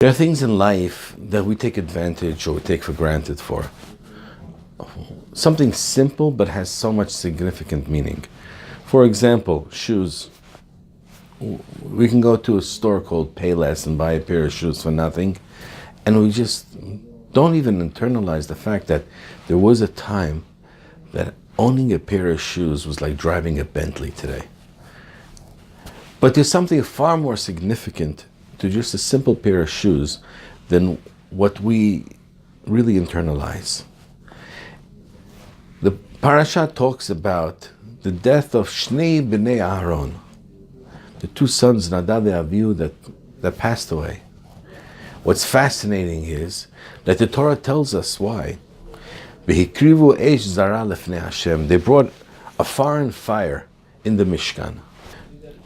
There are things in life that we take advantage or we take for granted for. Something simple but has so much significant meaning. For example, shoes. We can go to a store called Payless and buy a pair of shoes for nothing, and we just don't even internalize the fact that there was a time that owning a pair of shoes was like driving a Bentley today. But there's something far more significant to just a simple pair of shoes than what we really internalize. The parasha talks about the death of Shnei Bnei Aaron, the two sons Nadav and Avihu that passed away. What's fascinating is that the Torah tells us why. V'hikrivu eish zara lefnei Hashem. They brought a foreign fire in the Mishkan.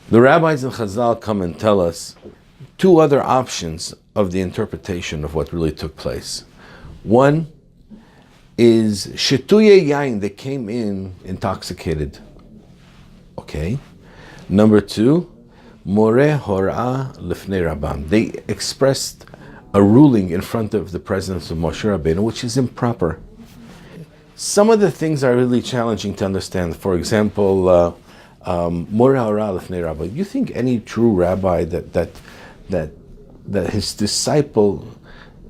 The rabbis and Chazal come and tell us two other options of the interpretation of what really took place. One is shetuye yain, they came in intoxicated. Okay. Number two, more hora lefnei Rabbam. They expressed a ruling in front of the presence of Moshe Rabbeinu, which is improper. Some of the things are really challenging to understand. For example, more hora lefnei Rabbam. You think any true rabbi that his disciple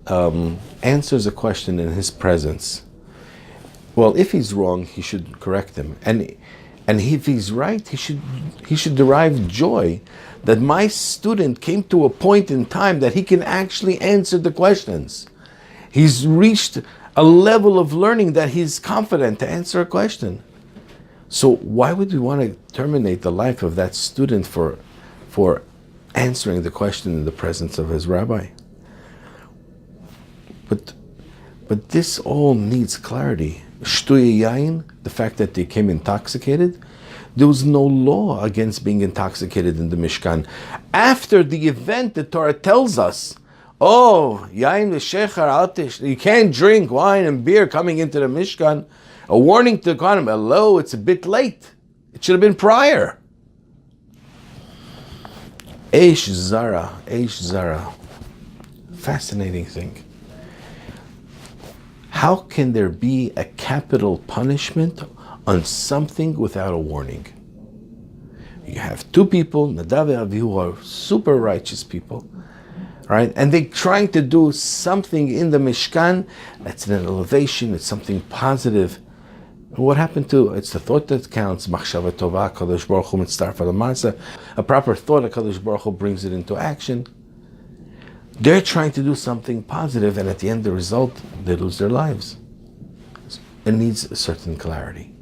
answers a question in his presence? Well, if he's wrong, he should correct him, and if he's right, he should derive joy that my student came to a point in time that he can actually answer the questions. He's reached a level of learning that he's confident to answer a question. So why would we want to terminate the life of that student for answering the question in the presence of his rabbi? But this all needs clarity. Shtuye yain, the fact that they came intoxicated, there was no law against being intoxicated in the Mishkan. After the event, the Torah tells us, oh, yain v'shechar altish, you can't drink wine and beer coming into the Mishkan. A warning to the Kohanim, hello, it's a bit late. It should have been prior. Eish zara. Fascinating thing. How can there be a capital punishment on something without a warning? You have two people, Nadav and Avihu, who are super righteous people, right? And they're trying to do something in the Mishkan that's an elevation, it's something positive. What happened to, it's the thought that counts, Machshava Tova, Kadosh Baruch Hu Mitzdarf Alamasa, a proper thought, Kadosh Baruch Hu brings it into action. They're trying to do something positive, and at the end, the result, they lose their lives. It needs a certain clarity.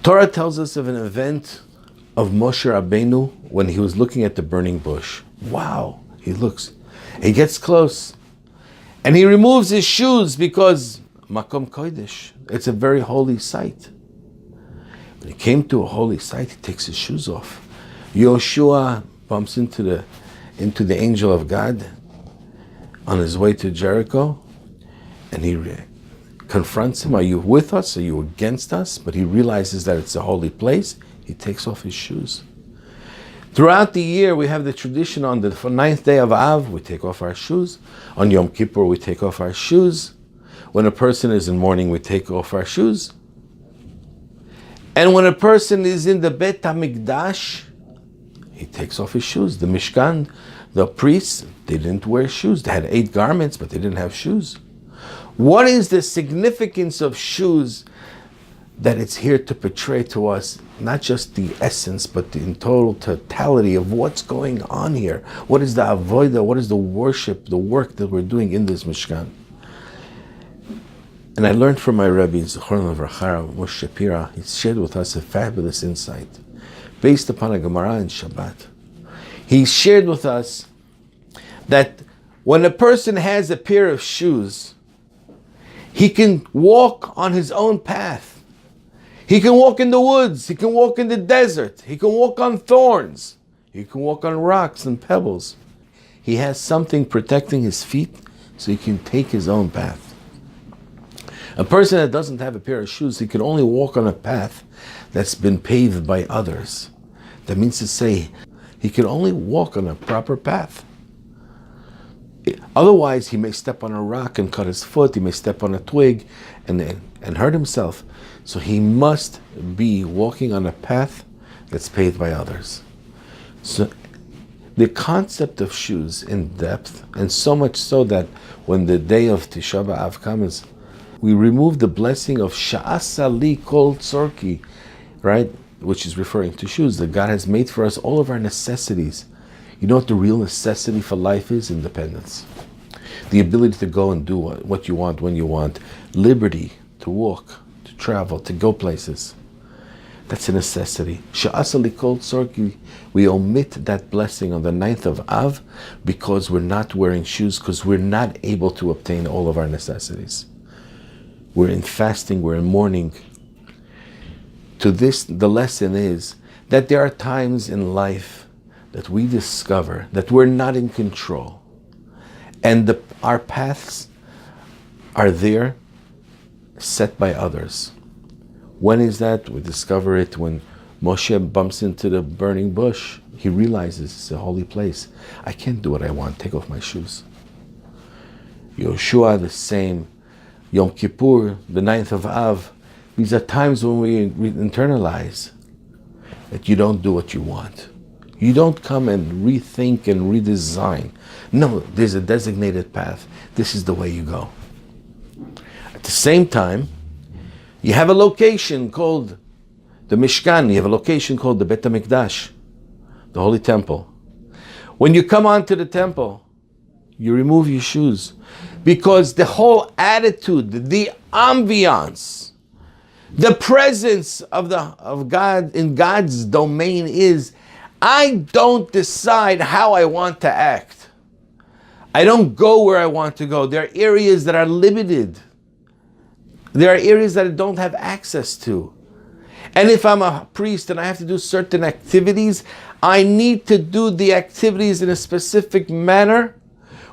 Torah tells us of an event of Moshe Rabbeinu when he was looking at the burning bush. Wow, he looks. He gets close, and he removes his shoes because Makom Kodesh, it's a very holy site. When he came to a holy site, he takes his shoes off. Yoshua bumps into the angel of God on his way to Jericho, and he confronts him. Are you with us? Are you against us? But he realizes that it's a holy place. He takes off his shoes. Throughout the year, we have the tradition on the 9th day of Av, we take off our shoes. On Yom Kippur, we take off our shoes. When a person is in mourning, we take off our shoes. And when a person is in the Bet HaMikdash, he takes off his shoes. The Mishkan, the priests, they didn't wear shoes. They had 8 garments, but they didn't have shoes. What is the significance of shoes that it's here to portray to us, not just the essence, but the in total totality of what's going on here? What is the avodah? What is the worship, the work that we're doing in this Mishkan? And I learned from my Rebbe, Zichron Levrachah, Moshe Shapira. He shared with us a fabulous insight based upon a Gemara in Shabbat. He shared with us that when a person has a pair of shoes, he can walk on his own path. He can walk in the woods. He can walk in the desert. He can walk on thorns. He can walk on rocks and pebbles. He has something protecting his feet so he can take his own path. A person that doesn't have a pair of shoes, he can only walk on a path that's been paved by others. That means to say, he can only walk on a proper path. Otherwise, he may step on a rock and cut his foot. He may step on a twig and hurt himself. So he must be walking on a path that's paved by others. So the concept of shoes in depth, and so much so that when the day of Tisha B'Av comes, we remove the blessing of Sha'asa li kol tzorki, right? Which is referring to shoes, that God has made for us all of our necessities. You know what the real necessity for life is? Independence. The ability to go and do what you want, when you want. Liberty to walk, to travel, to go places. That's a necessity. Sha'asa li kol tzorki. We omit that blessing on the 9th of Av because we're not wearing shoes, because we're not able to obtain all of our necessities. We're in fasting, we're in mourning. To this, the lesson is that there are times in life that we discover that we're not in control. And our paths are there, set by others. When is that? We discover it when Moshe bumps into the burning bush. He realizes it's a holy place. I can't do what I want. Take off my shoes. Yoshua, the same. Yom Kippur, the 9th of Av. These are times when we internalize that you don't do what you want. You don't come and rethink and redesign. No, there's a designated path. This is the way you go. At the same time, you have a location called the Mishkan. You have a location called the Bet HaMikdash, the Holy Temple. When you come onto the temple, you remove your shoes, because the whole attitude, the ambiance, the presence of God in God's domain is, I don't decide how I want to act. I don't go where I want to go. There are areas that are limited. There are areas that I don't have access to. And if I'm a priest and I have to do certain activities, I need to do the activities in a specific manner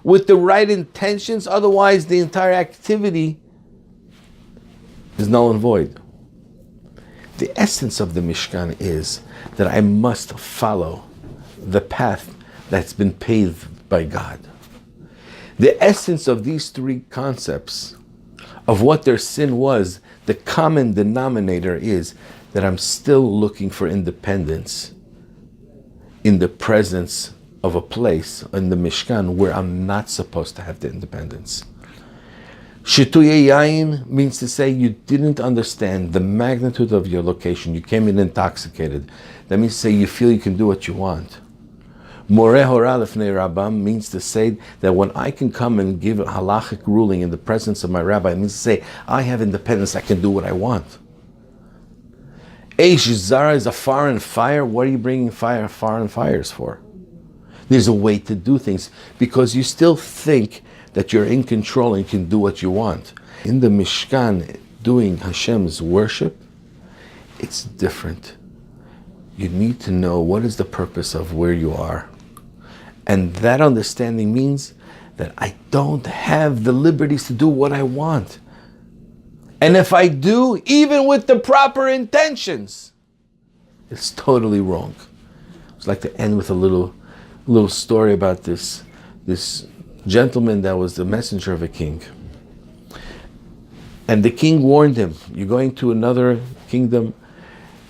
with the right intentions. Otherwise, the entire activity is null and void. The essence of the Mishkan is that I must follow the path that's been paved by God. The essence of these three concepts of what their sin was, the common denominator is that I'm still looking for independence in the presence of a place in the Mishkan where I'm not supposed to have the independence. Shituye yain means to say you didn't understand the magnitude of your location. You came in intoxicated. That means to say you feel you can do what you want. Moreh hora lefnei rabbam means to say that when I can come and give a halachic ruling in the presence of my rabbi, it means to say I have independence, I can do what I want. Eish zara is a foreign fire. What are you bringing foreign fires for? There's a way to do things because you still think that you're in control and can do what you want. In the Mishkan, doing Hashem's worship, it's different. You need to know what is the purpose of where you are. And that understanding means that I don't have the liberties to do what I want. And if I do, even with the proper intentions, it's totally wrong. I'd like to end with a little story about this gentleman that was the messenger of a king. And the king warned him, you're going to another kingdom,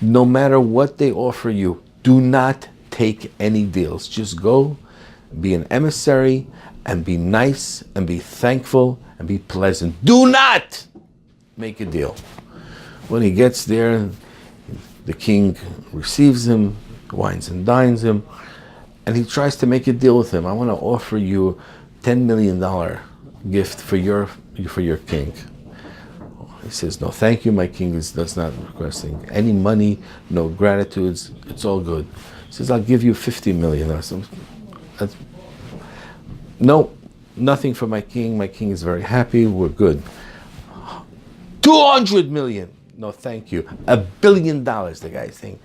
no matter what they offer you, do not take any deals. Just go, be an emissary, and be nice, and be thankful, and be pleasant. Do not make a deal. When he gets there, the king receives him, wines and dines him, and he tries to make a deal with him. I want to offer you $10 million gift for your king. He says, no, thank you, my king does not requesting any money, no gratitudes, it's all good. He says, I'll give you 50 million. No, nothing for my king is very happy, we're good. 200 million, no thank you. $1 billion, the guy's saying,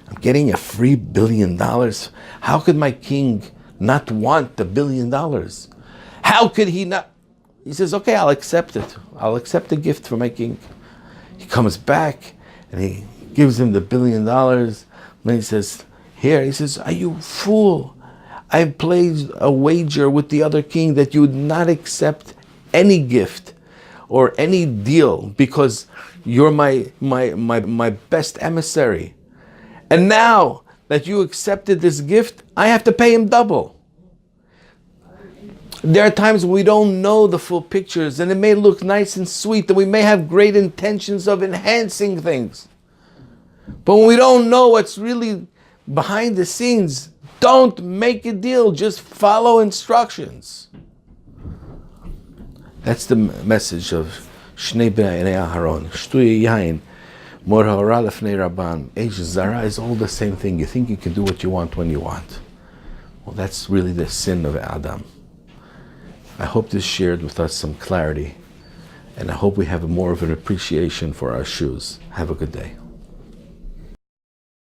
I'm getting a free $1 billion. How could my king not want the $1 billion? How could he not? He says, okay, I'll accept it. I'll accept the gift for my king. He comes back and he gives him the $1 billion. Then he says, here, he says, are you fool? I played a wager with the other king that you would not accept any gift or any deal because you're my best emissary. And now that you accepted this gift, I have to pay him double. There are times we don't know the full pictures, and it may look nice and sweet, and we may have great intentions of enhancing things. But when we don't know what's really behind the scenes, don't make a deal, just follow instructions. That's the message of Shnei Bnei Aharon. Shtuye Yain, Mor Ha'ora Lefnei Rabban. Eish Zara is all the same thing. You think you can do what you want when you want. Well, that's really the sin of Adam. I hope this shared with us some clarity, and I hope we have more of an appreciation for our shoes. Have a good day.